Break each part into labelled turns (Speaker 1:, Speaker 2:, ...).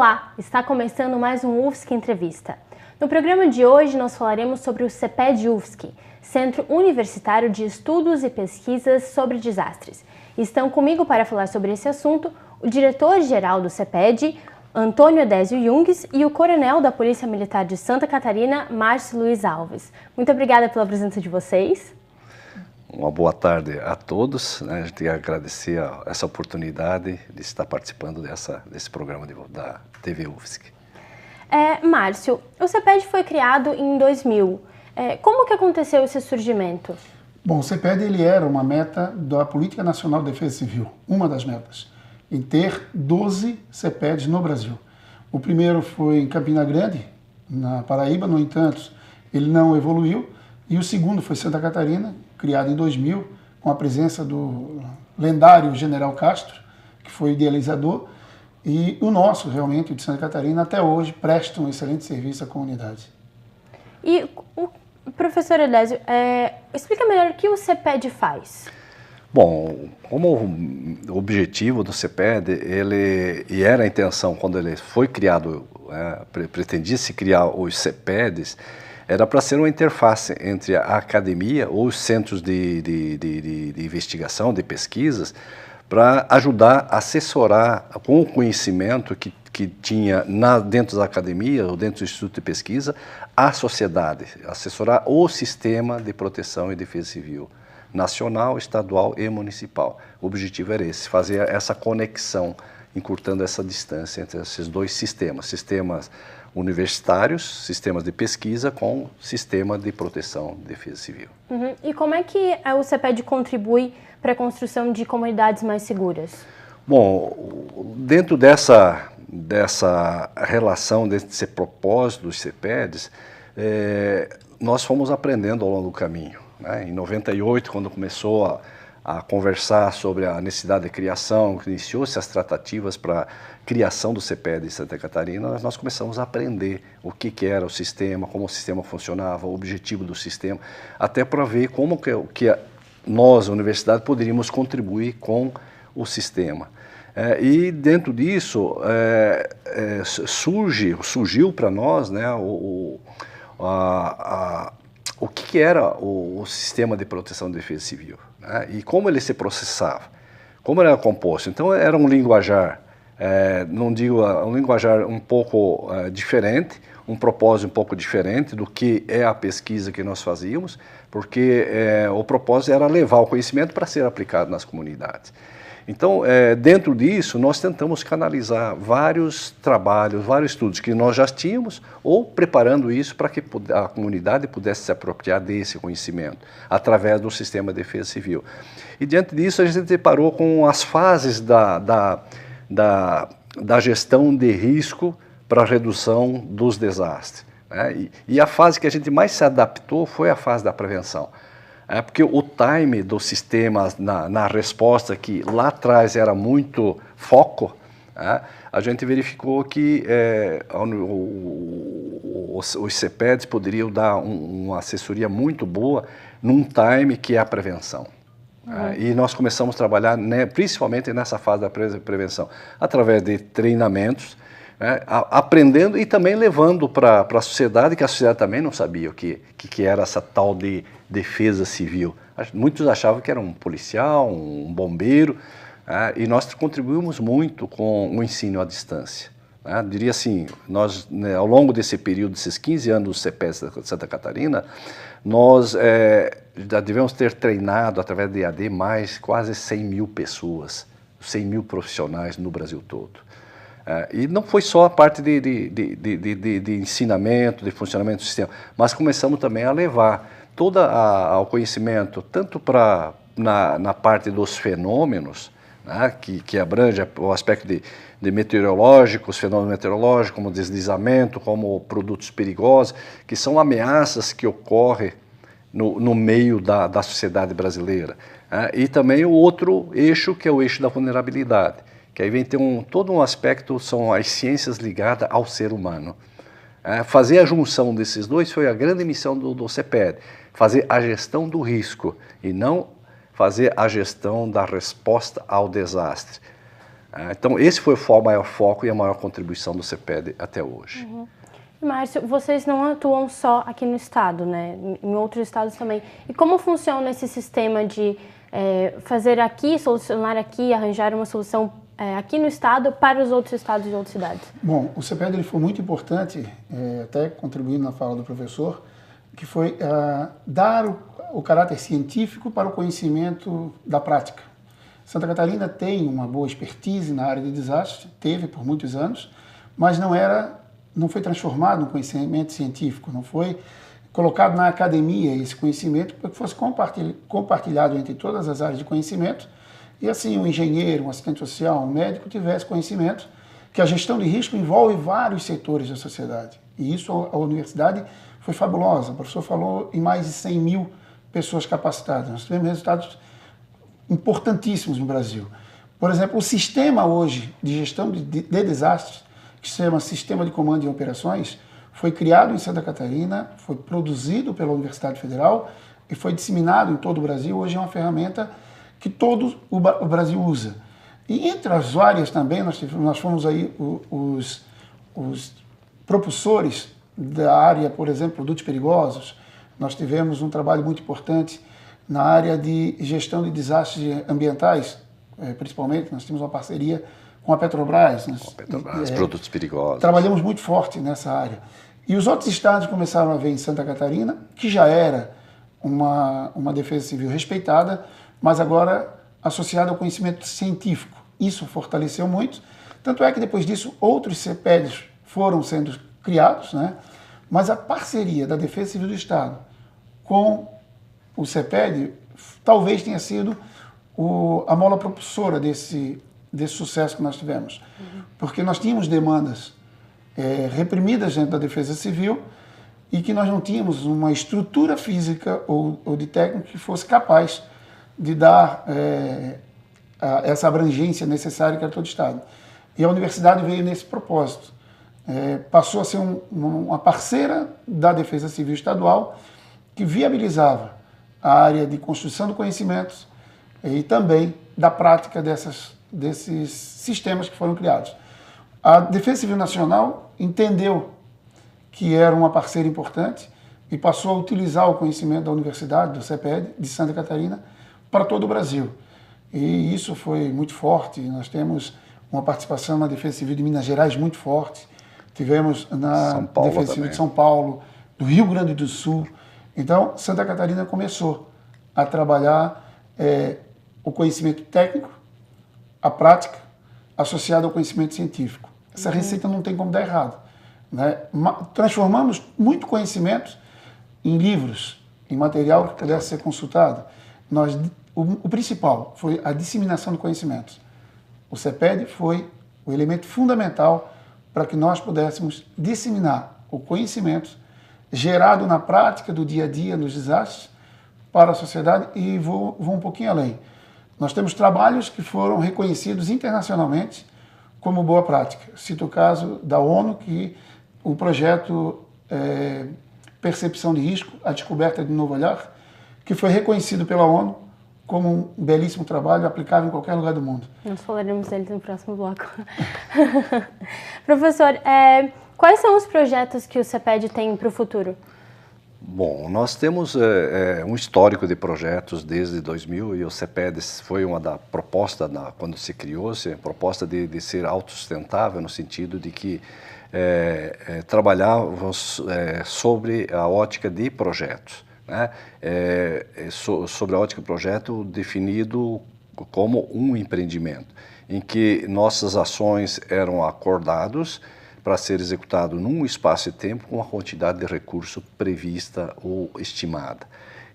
Speaker 1: Olá, está começando mais um UFSC Entrevista. No programa de hoje nós falaremos sobre o CEPED UFSC, Centro Universitário de Estudos e Pesquisas sobre Desastres. Estão comigo para falar sobre esse assunto o diretor-geral do CEPED, Antônio Edésio Junges, e o coronel da Polícia Militar de Santa Catarina, Márcio Luiz Alves. Muito obrigada pela presença de vocês.
Speaker 2: Uma boa tarde a todos. A gente quer agradecer essa oportunidade de estar participando desse programa da TV UFSC.
Speaker 1: Márcio, o CEPED foi criado em 2000. Como que aconteceu esse surgimento?
Speaker 3: Bom, o CEPED ele era uma meta da Política Nacional de Defesa Civil, uma das metas, em ter 12 CEPEDs no Brasil. O primeiro foi em Campina Grande, na Paraíba, no entanto, ele não evoluiu. E o segundo foi Santa Catarina, criado em 2000, com a presença do lendário General Castro, que foi o idealizador. E o nosso, realmente, o de Santa Catarina, até hoje, presta um excelente serviço à comunidade.
Speaker 1: E, professor Edésio, explica melhor o que o CEPED faz.
Speaker 2: Bom, como o objetivo do CEPED, e era a intenção quando ele foi criado, pretendia-se criar os CEPEDs, era para ser uma interface entre a academia ou os centros de investigação, de pesquisas, para ajudar a assessorar com o conhecimento que tinha dentro da academia ou dentro do Instituto de Pesquisa, a sociedade, assessorar o sistema de proteção e defesa civil, nacional, estadual e municipal. O objetivo era esse, fazer essa conexão, encurtando essa distância entre esses dois sistemas universitários, sistemas de pesquisa com sistema de proteção e defesa civil.
Speaker 1: Uhum. E como é que o CEPED contribui para a construção de comunidades mais seguras?
Speaker 2: Bom, dentro dessa relação, desse propósito dos CEPEDs, nós fomos aprendendo ao longo do caminho. Em 98, quando começou a conversar sobre a necessidade de criação, que iniciou-se as tratativas para a criação do CEPED em Santa Catarina, nós começamos a aprender o que era o sistema, como o sistema funcionava, o objetivo do sistema, até para ver como que nós, a universidade, poderíamos contribuir com o sistema. E dentro disso, surgiu para nós, né, o que era o sistema de proteção e defesa civil, né? E como ele se processava, como ele era composto. Então era um linguajar, não digo um linguajar um pouco diferente, um propósito um pouco diferente do que é a pesquisa que nós fazíamos, porque o propósito era levar o conhecimento para ser aplicado nas comunidades. Então, dentro disso, nós tentamos canalizar vários trabalhos, vários estudos que nós já tínhamos, ou preparando isso para que a comunidade pudesse se apropriar desse conhecimento, através do sistema de defesa civil. E diante disso, a gente se deparou com as fases da gestão de risco para a redução dos desastres, né? E a fase que a gente mais se adaptou foi a fase da prevenção. Porque o time do sistema na resposta, que lá atrás era muito foco, a gente verificou que os CEPEDs poderiam dar uma assessoria muito boa num time que é a prevenção. E nós começamos a trabalhar, principalmente nessa fase da prevenção, através de treinamentos, aprendendo e também levando para a sociedade, que a sociedade também não sabia o que era essa tal de defesa civil. Muitos achavam que era um policial, um bombeiro, e nós contribuímos muito com o ensino à distância. Diria assim, nós, ao longo desse período, desses 15 anos do CEPED de Santa Catarina, nós já devemos ter treinado, através de EAD, mais quase 100 mil pessoas, 100 mil profissionais no Brasil todo. E não foi só a parte de ensinamento, de funcionamento do sistema, mas começamos também a levar todo o conhecimento, tanto na parte dos fenômenos, né, que abrange o aspecto de meteorológicos, fenômenos meteorológicos, como deslizamento, como produtos perigosos, que são ameaças que ocorrem no meio da sociedade brasileira. E também o outro eixo, que é o eixo da vulnerabilidade, que aí vem ter todo um aspecto, são as ciências ligadas ao ser humano. Fazer a junção desses dois foi a grande missão do CEPED, fazer a gestão do risco e não fazer a gestão da resposta ao desastre. Então, esse foi o maior foco e a maior contribuição do CEPED até hoje.
Speaker 1: Márcio, vocês não atuam só aqui no estado, né? Em outros estados também. E como funciona esse sistema de fazer aqui, solucionar aqui, arranjar uma solução aqui no estado para os outros estados e outras cidades?
Speaker 3: Bom, o CEPED ele foi muito importante, até contribuindo na fala do professor, que foi dar o caráter científico para o conhecimento da prática. Santa Catarina tem uma boa expertise na área de desastres, teve por muitos anos, mas não foi transformado em conhecimento científico, não foi colocado na academia esse conhecimento para que fosse compartilhado entre todas as áreas de conhecimento e assim um engenheiro, um assistente social, um médico tivesse conhecimento que a gestão de risco envolve vários setores da sociedade. E isso a universidade foi fabulosa. O professor falou em mais de 100 mil pessoas capacitadas. Nós tivemos resultados importantíssimos no Brasil. Por exemplo, o sistema hoje de gestão de desastres, que se chama Sistema de Comando e Operações, foi criado em Santa Catarina, foi produzido pela Universidade Federal e foi disseminado em todo o Brasil. Hoje é uma ferramenta que todo o Brasil usa. E entre as várias também, nós fomos aí os propulsores da área, por exemplo, produtos perigosos. Nós tivemos um trabalho muito importante na área de gestão de desastres ambientais, principalmente. Nós temos uma parceria com a Petrobras.
Speaker 2: Produtos perigosos.
Speaker 3: Trabalhamos muito forte nessa área. E os outros estados começaram a ver em Santa Catarina, que já era uma defesa civil respeitada, mas agora associada ao conhecimento científico. Isso fortaleceu muito. Tanto é que depois disso outros CEPEDs foram sendo criados, né? Mas a parceria da Defesa Civil do Estado com o CEPED talvez tenha sido a mola propulsora desse sucesso que nós tivemos. Porque nós tínhamos demandas reprimidas dentro da Defesa Civil e que nós não tínhamos uma estrutura física ou de técnico que fosse capaz de dar essa abrangência necessária que era todo o Estado. E a universidade veio nesse propósito. Passou a ser uma parceira da Defesa Civil Estadual que viabilizava a área de construção do conhecimento e também da prática desses sistemas que foram criados. A Defesa Civil Nacional entendeu que era uma parceira importante e passou a utilizar o conhecimento da Universidade, do CEPED, de Santa Catarina, para todo o Brasil. E isso foi muito forte. Nós temos uma participação na Defesa Civil de Minas Gerais muito forte. Tivemos na Defesa Civil de São Paulo, do Rio Grande do Sul. Então, Santa Catarina começou a trabalhar o conhecimento técnico, a prática, associada ao conhecimento científico. Essa receita não tem como dar errado, né? Transformamos muito conhecimento em livros, em material que pudesse ser consultado. O principal foi a disseminação do conhecimento. O CEPED foi o elemento fundamental para que nós pudéssemos disseminar o conhecimento gerado na prática do dia a dia nos desastres para a sociedade e vou um pouquinho além. Nós temos trabalhos que foram reconhecidos internacionalmente como boa prática. Cito o caso da ONU, que o projeto Percepção de Risco, a Descoberta de um Novo Olhar, que foi reconhecido pela ONU como um belíssimo trabalho aplicável em qualquer lugar do mundo.
Speaker 1: Nós falaremos dele no próximo bloco. Professor, quais são os projetos que o CEPED tem para o futuro?
Speaker 2: Bom, nós temos um histórico de projetos desde 2000 e o CEPED foi uma da proposta, quando se criou-se, a proposta de ser autossustentável no sentido de que trabalhávamos sobre a ótica de projetos, né? Sobre a ótica de projeto definido como um empreendimento, em que nossas ações eram acordadas para ser executado num espaço e tempo com a quantidade de recurso prevista ou estimada.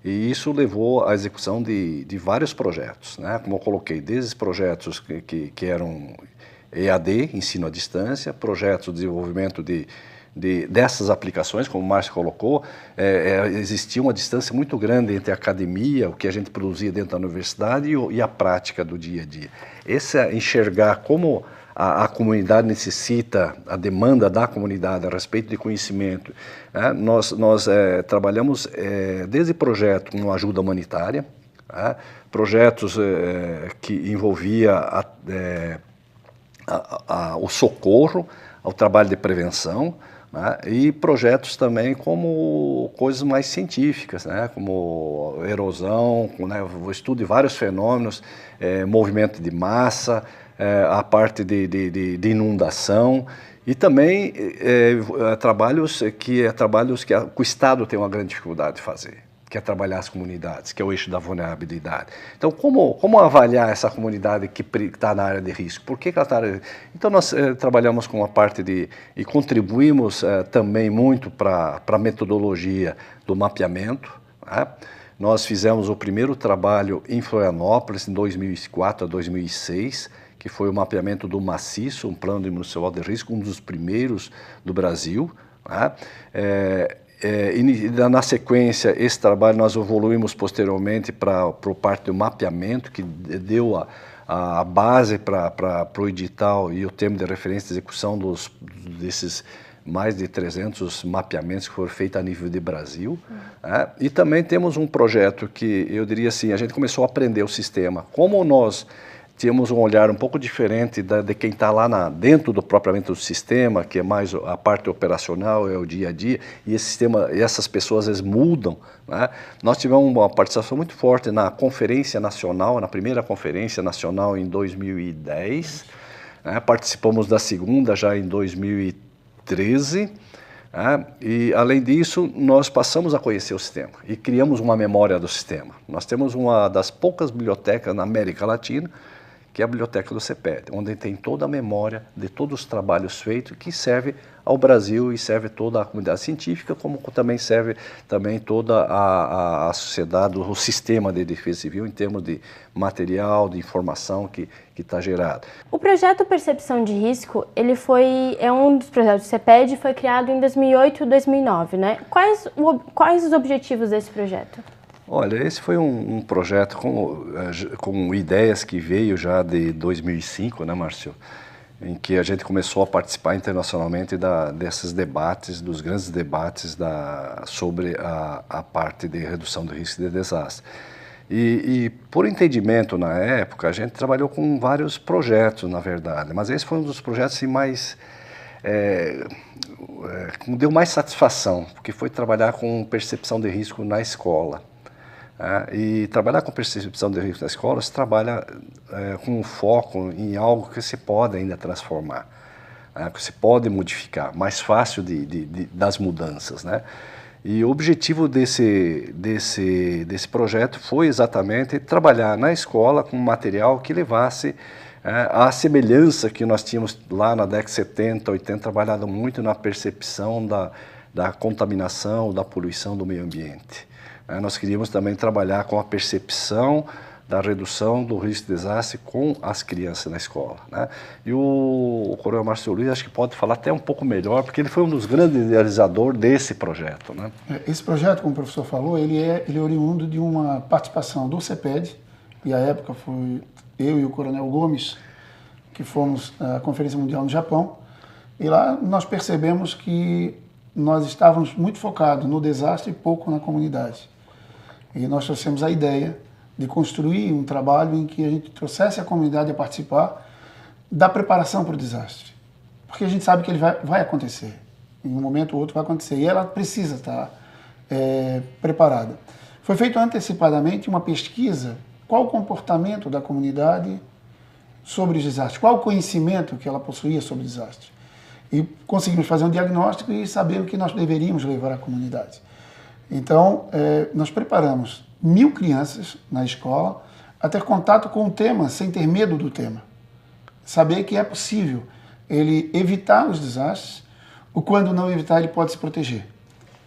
Speaker 2: E isso levou à execução de vários projetos, né? Como eu coloquei, desde projetos que eram EAD, ensino à distância, projetos de desenvolvimento dessas aplicações, como o Márcio colocou, existia uma distância muito grande entre a academia, o que a gente produzia dentro da universidade e a prática do dia a dia. Esse é enxergar como a comunidade necessita, a demanda da comunidade a respeito de conhecimento. Nós trabalhamos desde projetos com ajuda humanitária, projetos que envolvia o socorro, ao trabalho de prevenção, né, e projetos também como coisas mais científicas, né, como erosão, né, o estudo de vários fenômenos, movimento de massa, a parte de inundação, e também trabalhos que o Estado tem uma grande dificuldade de fazer, que é trabalhar as comunidades, que é o eixo da vulnerabilidade. Então, como avaliar essa comunidade que está na área de risco? Por que ela está na área de risco? Então, nós trabalhamos com a parte e contribuímos também muito para a metodologia do mapeamento, né? Nós fizemos o primeiro trabalho em Florianópolis, em 2004 a 2006, que foi o mapeamento do maciço, um plano municipal de risco, um dos primeiros do Brasil, né? Na sequência, esse trabalho nós evoluímos posteriormente para a parte do mapeamento, que deu a base para o edital e o termo de referência de execução desses mais de 300 mapeamentos que foram feitos a nível de Brasil. Né? E também temos um projeto que, eu diria assim, a gente começou a aprender o sistema. Como nós tínhamos um olhar um pouco diferente de quem está lá dentro propriamente do sistema, que é mais a parte operacional, é o dia a dia, e esse sistema, e essas pessoas às vezes mudam, né? Nós tivemos uma participação muito forte na Conferência Nacional, na primeira Conferência Nacional em 2010, né? Participamos da segunda já em 2013, né? E além disso, nós passamos a conhecer o sistema e criamos uma memória do sistema. Nós temos uma das poucas bibliotecas na América Latina, que é a biblioteca do CEPED, onde tem toda a memória de todos os trabalhos feitos, que serve ao Brasil e serve toda a comunidade científica, como também serve toda a sociedade, o sistema de defesa civil, em termos de material, de informação que está gerado.
Speaker 1: O projeto Percepção de Risco, é um dos projetos do CEPED e foi criado em 2008 e 2009, né? Quais os objetivos desse projeto?
Speaker 2: Olha, esse foi um projeto com ideias que veio já de 2005, né, Márcio? Em que a gente começou a participar internacionalmente desses debates, dos grandes debates sobre a parte de redução do risco de desastre. E por entendimento na época, a gente trabalhou com vários projetos, na verdade, mas esse foi um dos projetos assim, mais... deu mais satisfação, porque foi trabalhar com percepção de risco na escola. E trabalhar com percepção de risco na escola, se trabalha com um foco em algo que se pode ainda transformar, que se pode modificar, mais fácil das mudanças, né? E o objetivo desse projeto foi exatamente trabalhar na escola com material que levasse a semelhança que nós tínhamos lá na década de 70, 80, trabalhado muito na percepção da contaminação, da poluição do meio ambiente. Nós queríamos também trabalhar com a percepção da redução do risco de desastre com as crianças na escola, né? E o Coronel Márcio Luiz acho que pode falar até um pouco melhor, porque ele foi um dos grandes idealizadores desse projeto, né?
Speaker 3: Esse projeto, como o professor falou, ele é oriundo de uma participação do CEPED, e à época foi eu e o Coronel Gomes que fomos à Conferência Mundial no Japão, e lá nós percebemos que nós estávamos muito focados no desastre e pouco na comunidade. E nós trouxemos a ideia de construir um trabalho em que a gente trouxesse a comunidade a participar da preparação para o desastre. Porque a gente sabe que ele vai acontecer. Em um momento ou outro vai acontecer. E ela precisa estar preparada. Foi feita antecipadamente uma pesquisa, qual o comportamento da comunidade sobre os desastres, qual o conhecimento que ela possuía sobre o desastre. E conseguimos fazer um diagnóstico e saber o que nós deveríamos levar à comunidade. Então, nós preparamos 1000 crianças na escola a ter contato com o tema sem ter medo do tema. Saber que é possível ele evitar os desastres, ou quando não evitar, ele pode se proteger.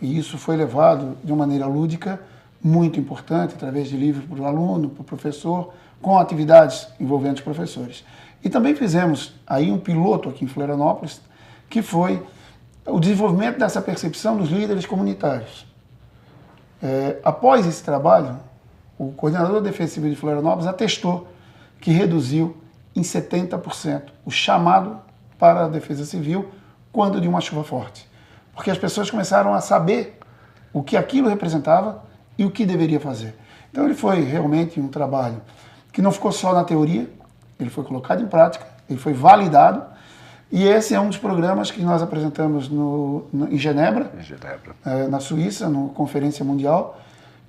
Speaker 3: E isso foi levado de uma maneira lúdica, muito importante, através de livros para o aluno, para o professor, com atividades envolvendo os professores. E também fizemos aí um piloto aqui em Florianópolis, que foi o desenvolvimento dessa percepção dos líderes comunitários. Após esse trabalho, o coordenador de defesa civil de Florianópolis atestou que reduziu em 70% o chamado para a defesa civil quando de uma chuva forte. Porque as pessoas começaram a saber o que aquilo representava e o que deveria fazer. Então ele foi realmente um trabalho que não ficou só na teoria, ele foi colocado em prática ele foi validado, e esse é um dos programas que nós apresentamos em Genebra, na Suíça, na Conferência Mundial,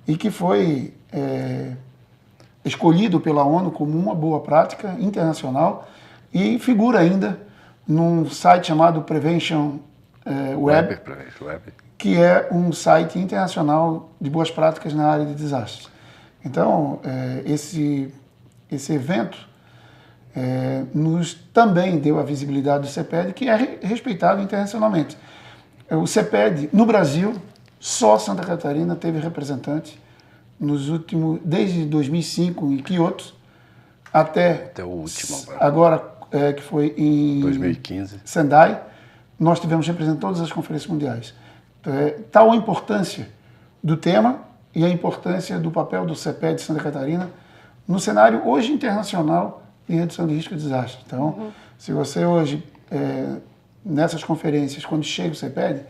Speaker 3: e que foi escolhido pela ONU como uma boa prática internacional e figura ainda num site chamado Prevention Web, que é um site internacional de boas práticas na área de desastres. Então, esse evento nos também deu a visibilidade do CEPED, que é respeitado internacionalmente. O CEPED, no Brasil, só Santa Catarina teve representante nos últimos, desde 2005 em Kyoto até
Speaker 2: o último
Speaker 3: agora que foi em
Speaker 2: 2015.
Speaker 3: Sendai, nós tivemos representante em todas as conferências mundiais. Tal a importância do tema e a importância do papel do CEPED de Santa Catarina no cenário hoje internacional de redução de risco de desastre. Então, se você hoje, nessas conferências, quando chega o CEPED,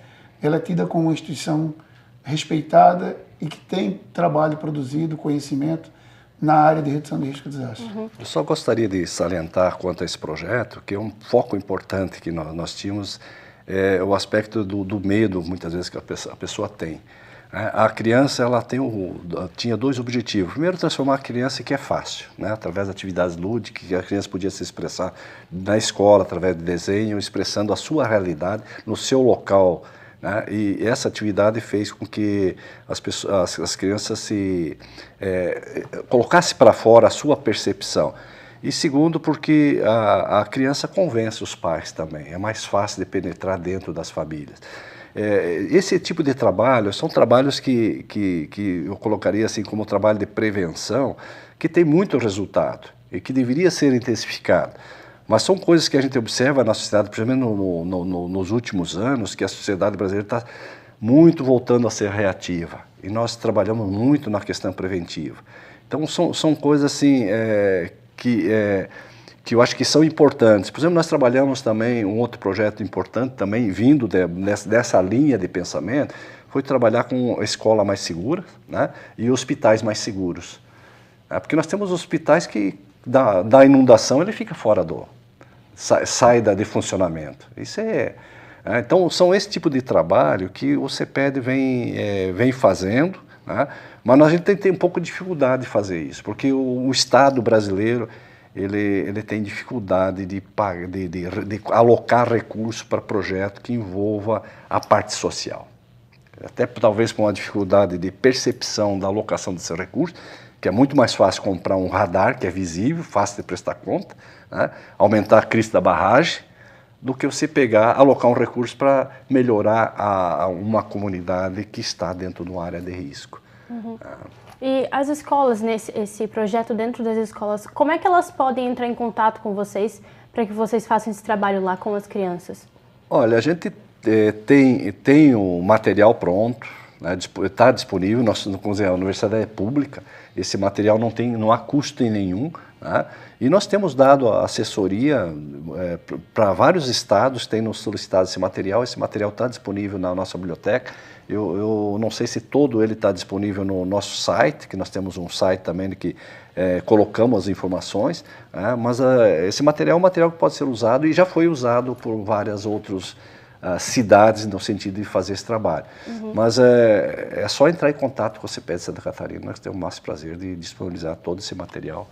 Speaker 3: ela é tida como uma instituição respeitada e que tem trabalho produzido, conhecimento na área de redução de risco de desastre.
Speaker 2: Eu só gostaria de salientar quanto a esse projeto, que é um foco importante que nós tínhamos, o aspecto do medo, muitas vezes, que a pessoa tem. A criança ela tinha dois objetivos. Primeiro, transformar a criança que é fácil, né? Através de atividades lúdicas, que a criança podia se expressar na escola, através de desenho, expressando a sua realidade no seu local, né? E essa atividade fez com que as crianças colocassem para fora a sua percepção. E segundo, porque a criança convence os pais também, é mais fácil de penetrar dentro das famílias. Esse tipo de trabalho são trabalhos que eu colocaria assim como trabalho de prevenção, que tem muito resultado e que deveria ser intensificado. Mas são coisas que a gente observa na sociedade, principalmente nos últimos anos, que a sociedade brasileira está muito voltando a ser reativa. E nós trabalhamos muito na questão preventiva. Então são coisas assim que eu acho que são importantes. Por exemplo, nós trabalhamos também, um outro projeto importante também, vindo dessa linha de pensamento, foi trabalhar com escola mais segura, né, e hospitais mais seguros. Porque nós temos hospitais que, da inundação, ele fica fora sai de funcionamento. Então, são esse tipo de trabalho que o CEPED vem fazendo, né, mas a gente tem um pouco de dificuldade de fazer isso, porque o Estado brasileiro ele tem dificuldade de alocar recursos para projeto que envolva a parte social. Até talvez com a dificuldade de percepção da alocação desses recursos, que é muito mais fácil comprar um radar, que é visível, fácil de prestar conta, né? Aumentar a crista da barragem, do que você alocar um recurso para melhorar uma comunidade que está dentro de uma área de risco.
Speaker 1: E as escolas, esse projeto dentro das escolas, como é que elas podem entrar em contato com vocês para que vocês façam esse trabalho lá com as crianças?
Speaker 2: Olha, a gente tem o material pronto, né, está disponível, a universidade é pública, esse material não há custo nenhum, né, e nós temos dado assessoria para vários estados, tem nos solicitado esse material está disponível na nossa biblioteca. Eu não sei se todo ele está disponível no nosso site, que nós temos um site também que colocamos as informações, mas esse material é um material que pode ser usado e já foi usado por várias outras cidades no sentido de fazer esse trabalho. Mas é só entrar em contato com o CEPED de Santa Catarina, nós temos o máximo prazer de disponibilizar todo esse material,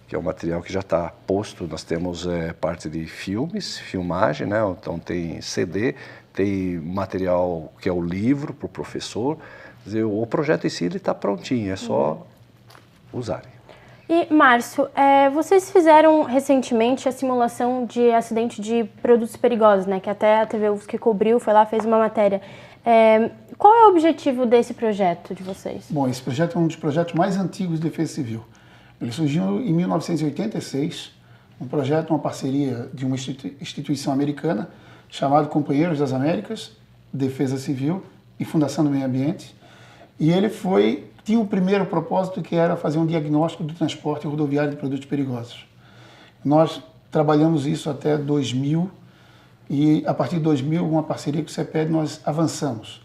Speaker 2: que é um material que já está posto. Nós temos parte de filmagem, né? Então tem CD, tem material que é o livro para o professor. Quer dizer, o projeto em si está prontinho, é só usarem.
Speaker 1: E, Márcio, vocês fizeram recentemente a simulação de acidente de produtos perigosos, né? Que até a TV UFSC cobriu, foi lá, fez uma matéria. Qual é o objetivo desse projeto de vocês?
Speaker 3: Bom, esse projeto é um dos projetos mais antigos de defesa civil. Ele surgiu em 1986, um projeto, uma parceria de uma instituição americana chamada Companheiros das Américas, Defesa Civil e Fundação do Meio Ambiente. E ele tinha o primeiro propósito, que era fazer um diagnóstico do transporte rodoviário de produtos perigosos. Nós trabalhamos isso até 2000 e, a partir de 2000, uma parceria com o CEPED, nós avançamos.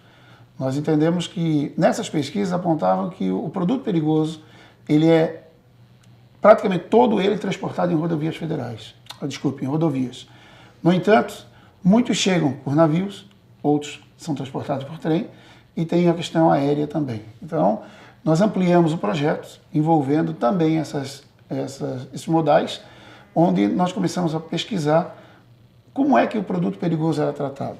Speaker 3: Nós entendemos que, nessas pesquisas, apontavam que o produto perigoso, ele é praticamente todo ele transportado em rodovias federais. em rodovias. No entanto, muitos chegam por navios, outros são transportados por trem e tem a questão aérea também. Então, nós ampliamos o projeto envolvendo também esses modais, onde nós começamos a pesquisar como é que o produto perigoso era tratado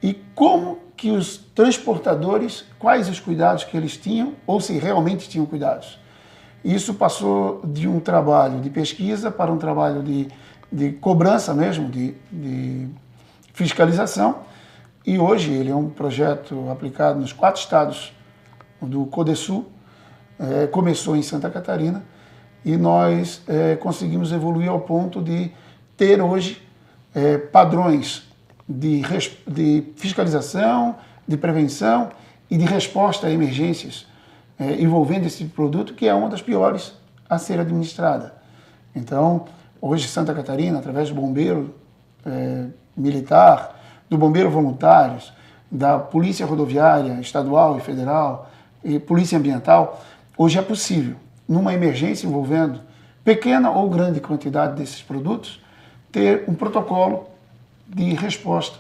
Speaker 3: e como que os transportadores, quais os cuidados que eles tinham ou se realmente tinham cuidados. Isso passou de um trabalho de pesquisa para um trabalho de cobrança mesmo, de fiscalização, e hoje ele é um projeto aplicado nos 4 estados do Codesul, começou em Santa Catarina, e nós conseguimos evoluir ao ponto de ter hoje padrões de fiscalização, de prevenção e de resposta a emergências envolvendo esse produto, que é uma das piores a ser administrada. Então, hoje Santa Catarina, através do bombeiro militar, do bombeiro voluntários, da polícia rodoviária estadual e federal e polícia ambiental, hoje é possível, numa emergência envolvendo pequena ou grande quantidade desses produtos, ter um protocolo de resposta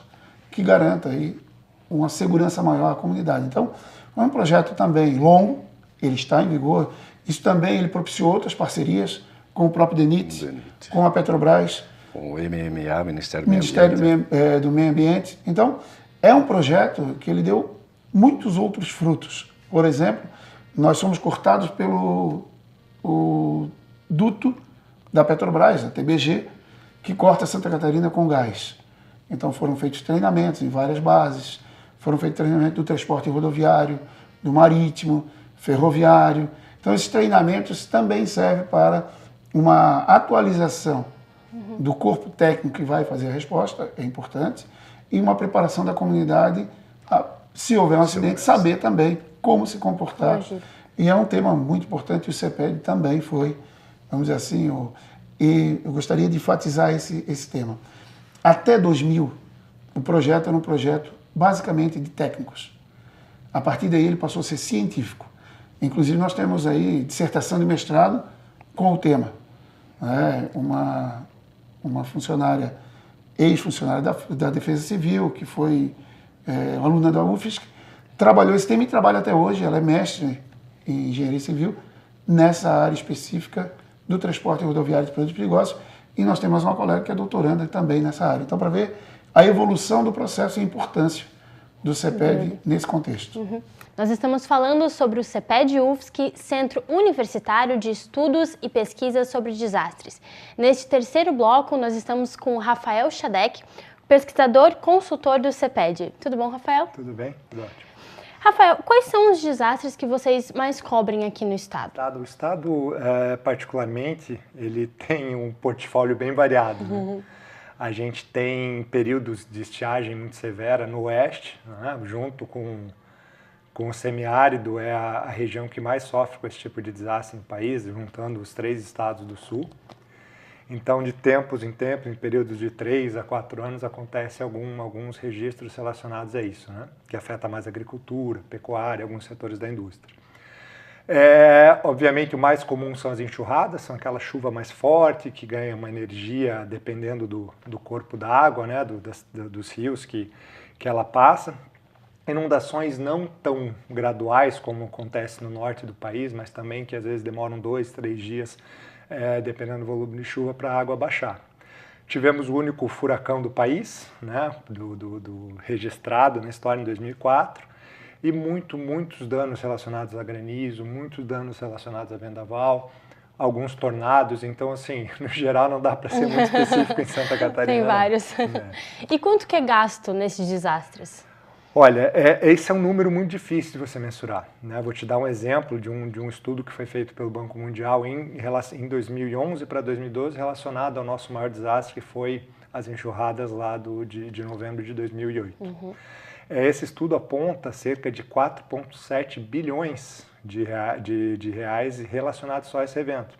Speaker 3: que garanta aí uma segurança maior à comunidade. Então, é um projeto também longo, ele está em vigor. Isso também ele propiciou outras parcerias com o próprio DENIT, com a Petrobras,
Speaker 2: com o MMA, Ministério
Speaker 3: do Meio Ambiente. Então, é um projeto que ele deu muitos outros frutos. Por exemplo, nós somos cortados pelo duto da Petrobras, a TBG, que corta Santa Catarina com gás. Então foram feitos treinamentos em várias bases, foram feitos treinamentos do transporte rodoviário, do marítimo, ferroviário. Então esses treinamentos também servem para uma atualização do corpo técnico que vai fazer a resposta, é importante, e uma preparação da comunidade, se houver um acidente, saber também como se comportar. E é um tema muito importante, o CEPED também foi, vamos dizer assim, e eu gostaria de enfatizar esse tema. Até 2000, o projeto era um projeto basicamente de técnicos. A partir daí ele passou a ser científico. Inclusive nós temos aí dissertação de mestrado com o tema. Uma funcionária, ex-funcionária da Defesa Civil, que foi aluna da UFSC, trabalhou esse tema e trabalha até hoje. Ela é mestre em engenharia civil nessa área específica do transporte rodoviário de produtos perigosos. E nós temos uma colega que é doutoranda também nessa área. Então, para ver a evolução do processo e a importância do CEPED nesse contexto.
Speaker 1: Nós estamos falando sobre o CEPED-UFSC, Centro Universitário de Estudos e Pesquisas sobre Desastres. Neste terceiro bloco, nós estamos com o Rafael Chadec, pesquisador consultor do CEPED. Tudo bom, Rafael?
Speaker 4: Tudo bem, tudo ótimo.
Speaker 1: Rafael, quais são os desastres que vocês mais cobrem aqui no Estado?
Speaker 4: O Estado, particularmente, ele tem um portfólio bem variado. Né? A gente tem períodos de estiagem muito severa no oeste, né? Junto com o semiárido, é a região que mais sofre com esse tipo de desastre no país, juntando os 3 estados do sul. Então, de tempos em tempos, em períodos de 3 a 4 anos, acontecem alguns registros relacionados a isso, né? Que afeta mais a agricultura, pecuária, alguns setores da indústria. Obviamente, o mais comum são as enxurradas, são aquela chuva mais forte, que ganha uma energia dependendo do corpo da água, né? Dos rios que ela passa. Inundações não tão graduais como acontece no norte do país, mas também que às vezes demoram 2, 3 dias, dependendo do volume de chuva, para a água baixar. Tivemos o único furacão do país, né, do registrado na história em 2004, e muitos danos relacionados a granizo, muitos danos relacionados a vendaval, alguns tornados. Então, assim, no geral não dá para ser muito específico em Santa Catarina.
Speaker 1: Tem vários. E quanto que é gasto nesses desastres?
Speaker 4: Olha, esse é um número muito difícil de você mensurar, né? Vou te dar um exemplo de um estudo que foi feito pelo Banco Mundial em 2011 para 2012, relacionado ao nosso maior desastre, que foi as enxurradas lá de novembro de 2008. Esse estudo aponta cerca de 4,7 bilhões de reais relacionados só a esse evento.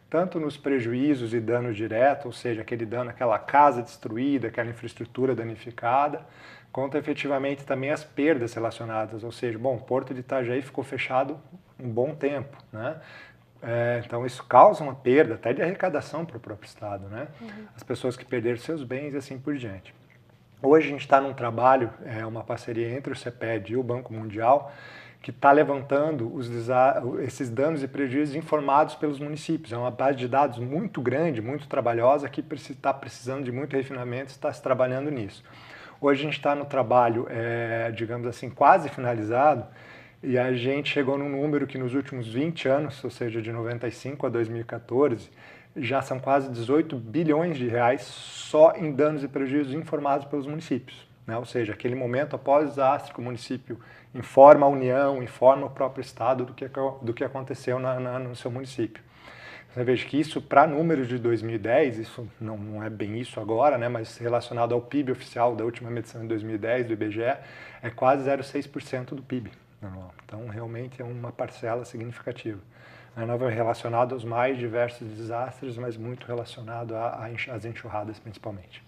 Speaker 4: Tanto nos prejuízos e danos diretos, ou seja, aquele dano, aquela casa destruída, aquela infraestrutura danificada, quanto efetivamente também as perdas relacionadas, ou seja, o Porto de Itajaí ficou fechado um bom tempo, né? Então isso causa uma perda até de arrecadação para o próprio Estado, né? As pessoas que perderam seus bens e assim por diante. Hoje a gente está num trabalho, uma parceria entre o CEPED e o Banco Mundial, que está levantando esses danos e prejuízos informados pelos municípios. É uma base de dados muito grande, muito trabalhosa, que está precisando de muito refinamento, está se trabalhando nisso. Hoje a gente está no trabalho, digamos assim, quase finalizado, e a gente chegou num número que nos últimos 20 anos, ou seja, de 95 a 2014, já são quase 18 bilhões de reais só em danos e prejuízos informados pelos municípios, né? Ou seja, aquele momento após o desastre que o município informa a União, informa o próprio Estado do que aconteceu no seu município. Você veja que isso, para números de 2010, isso não é bem isso agora, né, mas relacionado ao PIB oficial da última medição de 2010 do IBGE, é quase 0,6% do PIB anual. Então, realmente é uma parcela significativa. Relacionado aos mais diversos desastres, mas muito relacionado às enxurradas, principalmente.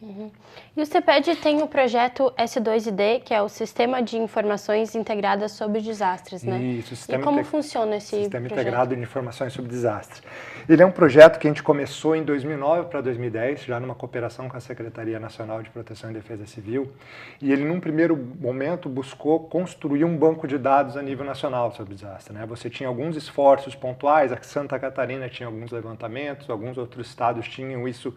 Speaker 1: E o CEPED tem o projeto S2ID, que é o Sistema de Informações Integradas sobre Desastres, né?
Speaker 4: Isso.
Speaker 1: E como funciona esse
Speaker 4: Sistema
Speaker 1: projeto?
Speaker 4: Integrado de Informações sobre Desastres. Ele é um projeto que a gente começou em 2009 para 2010, já numa cooperação com a Secretaria Nacional de Proteção e Defesa Civil, e ele, num primeiro momento, buscou construir um banco de dados a nível nacional sobre desastre, né? Você tinha alguns esforços pontuais, a Santa Catarina tinha alguns levantamentos, alguns outros estados tinham isso,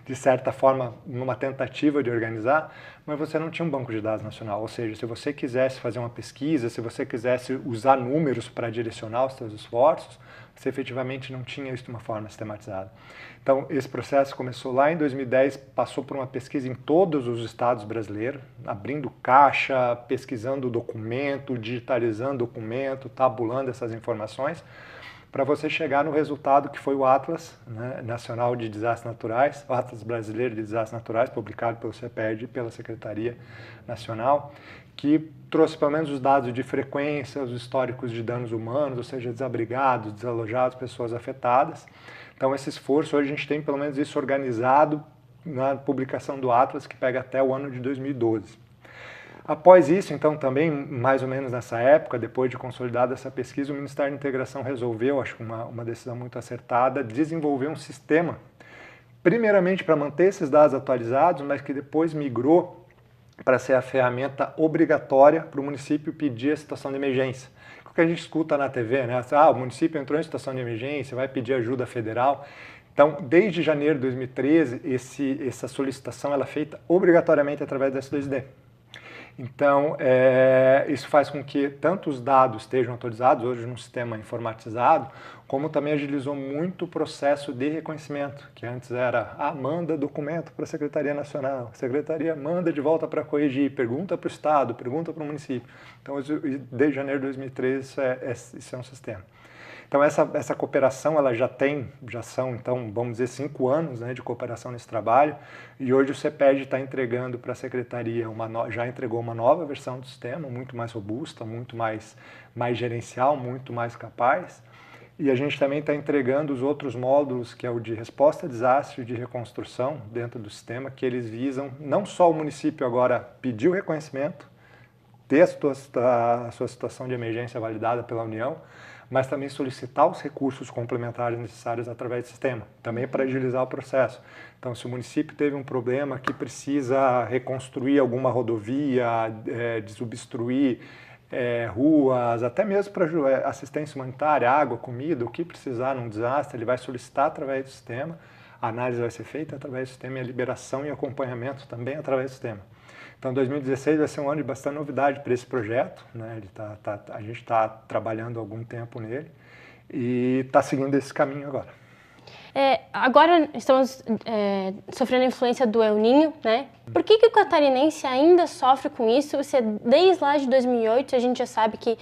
Speaker 4: de certa forma, numa tentativa de organizar, mas você não tinha um banco de dados nacional. Ou seja, se você quisesse fazer uma pesquisa, se você quisesse usar números para direcionar os seus esforços, você efetivamente não tinha isso de uma forma sistematizada. Então, esse processo começou lá em 2010, passou por uma pesquisa em todos os estados brasileiros, abrindo caixa, pesquisando o documento, digitalizando o documento, tabulando essas informações, para você chegar no resultado que foi o Atlas, né, Nacional de Desastres Naturais, o Atlas Brasileiro de Desastres Naturais, publicado pelo CEPED e pela Secretaria Nacional, que trouxe pelo menos os dados de frequência, os históricos de danos humanos, ou seja, desabrigados, desalojados, pessoas afetadas. Então, esse esforço, hoje a gente tem pelo menos isso organizado na publicação do Atlas, que pega até o ano de 2012. Após isso, então, também, mais ou menos nessa época, depois de consolidada essa pesquisa, o Ministério da Integração resolveu, acho que uma decisão muito acertada, desenvolver um sistema, primeiramente para manter esses dados atualizados, mas que depois migrou para ser a ferramenta obrigatória para o município pedir a situação de emergência. O que a gente escuta na TV, né? O município entrou em situação de emergência, vai pedir ajuda federal. Então, desde janeiro de 2013, essa solicitação ela é feita obrigatoriamente através do S2ID. Então, isso faz com que tanto os dados estejam atualizados, hoje num sistema informatizado, como também agilizou muito o processo de reconhecimento, que antes era, manda documento para a Secretaria Nacional, a Secretaria manda de volta para corrigir, pergunta para o Estado, pergunta para o município. Então, desde janeiro de 2013, isso é um sistema. Então, essa cooperação, ela já são, então, vamos dizer, 5 anos, né, de cooperação nesse trabalho, e hoje o CEPED está entregando para a Secretaria, já entregou uma nova versão do sistema, muito mais robusta, muito mais gerencial, muito mais capaz, e a gente também está entregando os outros módulos, que é o de resposta a desastre e de reconstrução dentro do sistema, que eles visam, não só o município agora pedir o reconhecimento, ter a sua situação de emergência validada pela União, mas também solicitar os recursos complementares necessários através do sistema, também para agilizar o processo. Então, se o município teve um problema que precisa reconstruir alguma rodovia, desobstruir ruas, até mesmo para assistência humanitária, água, comida, o que precisar num desastre, ele vai solicitar através do sistema, a análise vai ser feita através do sistema e a liberação e acompanhamento também através do sistema. Então, 2016 vai ser um ano de bastante novidade para esse projeto, né? A gente está trabalhando há algum tempo nele e está seguindo esse caminho agora.
Speaker 1: Agora estamos sofrendo a influência do El Niño, né? Por que o catarinense ainda sofre com isso? Desde lá de 2008 a gente já sabe que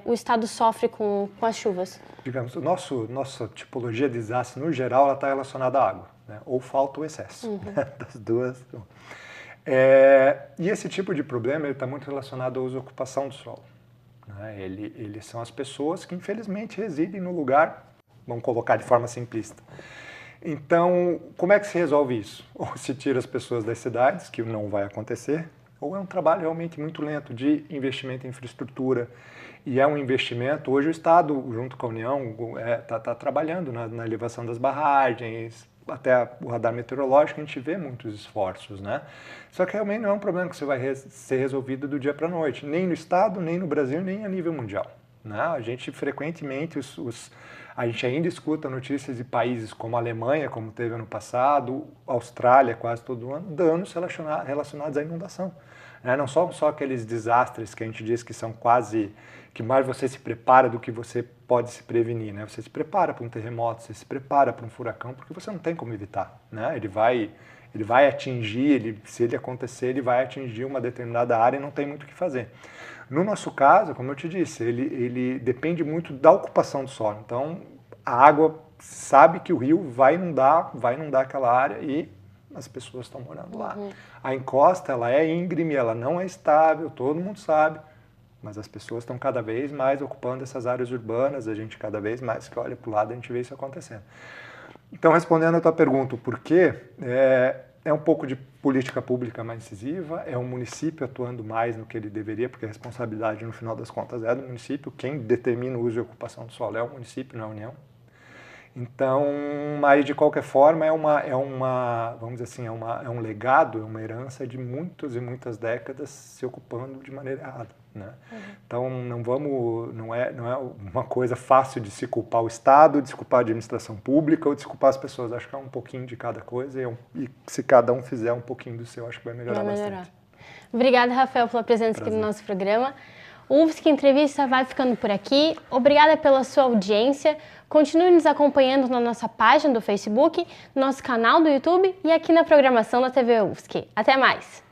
Speaker 1: o estado sofre com as chuvas.
Speaker 4: Digamos, nossa tipologia de desastre, no geral, ela está relacionada à água, né? Ou falta ou excesso, né? Das duas. E esse tipo de problema está muito relacionado à ocupação do solo, né? Eles são as pessoas que, infelizmente, residem no lugar, vamos colocar de forma simplista. Então, como é que se resolve isso? Ou se tira as pessoas das cidades, que não vai acontecer, ou é um trabalho realmente muito lento de investimento em infraestrutura. E é um investimento, hoje o Estado, junto com a União, está trabalhando na elevação das barragens, até o radar meteorológico, a gente vê muitos esforços, né? Só que realmente não é um problema que vai ser resolvido do dia para a noite, nem no Estado, nem no Brasil, nem a nível mundial, né? A gente frequentemente, a gente ainda escuta notícias de países como a Alemanha, como teve ano passado, Austrália quase todo ano, danos relacionados à inundação. Né? Não só aqueles desastres que a gente diz que são quase, que mais você se prepara do que você pode se prevenir. Né? Você se prepara para um terremoto, você se prepara para um furacão, porque você não tem como evitar. Né? Ele vai atingir, se ele acontecer, ele vai atingir uma determinada área e não tem muito o que fazer. No nosso caso, como eu te disse, ele depende muito da ocupação do solo. Então, a água sabe que o rio vai inundar aquela área e as pessoas estão morando lá. A encosta, ela é íngreme, ela não é estável, todo mundo sabe, mas as pessoas estão cada vez mais ocupando essas áreas urbanas, a gente cada vez mais que olha para o lado, a gente vê isso acontecendo. Então, respondendo a tua pergunta, o porquê, é um pouco de política pública mais incisiva, é um município atuando mais no que ele deveria, porque a responsabilidade, no final das contas, é do município. Quem determina o uso e ocupação do solo é o município, não é a União. Então, mas de qualquer forma, vamos dizer assim, é um legado, é uma herança de muitas e muitas décadas se ocupando de maneira errada. Né? Então, não é uma coisa fácil de se culpar o Estado, de se culpar a administração pública ou de se culpar as pessoas. Acho que é um pouquinho de cada coisa e se cada um fizer um pouquinho do seu, acho que vai melhorar bastante.
Speaker 1: Obrigada, Rafael, pela presença aqui no nosso programa. O UFSC Entrevista vai ficando por aqui. Obrigada pela sua audiência. Continue nos acompanhando na nossa página do Facebook, no nosso canal do YouTube e aqui na programação da TV UFSC. Até mais!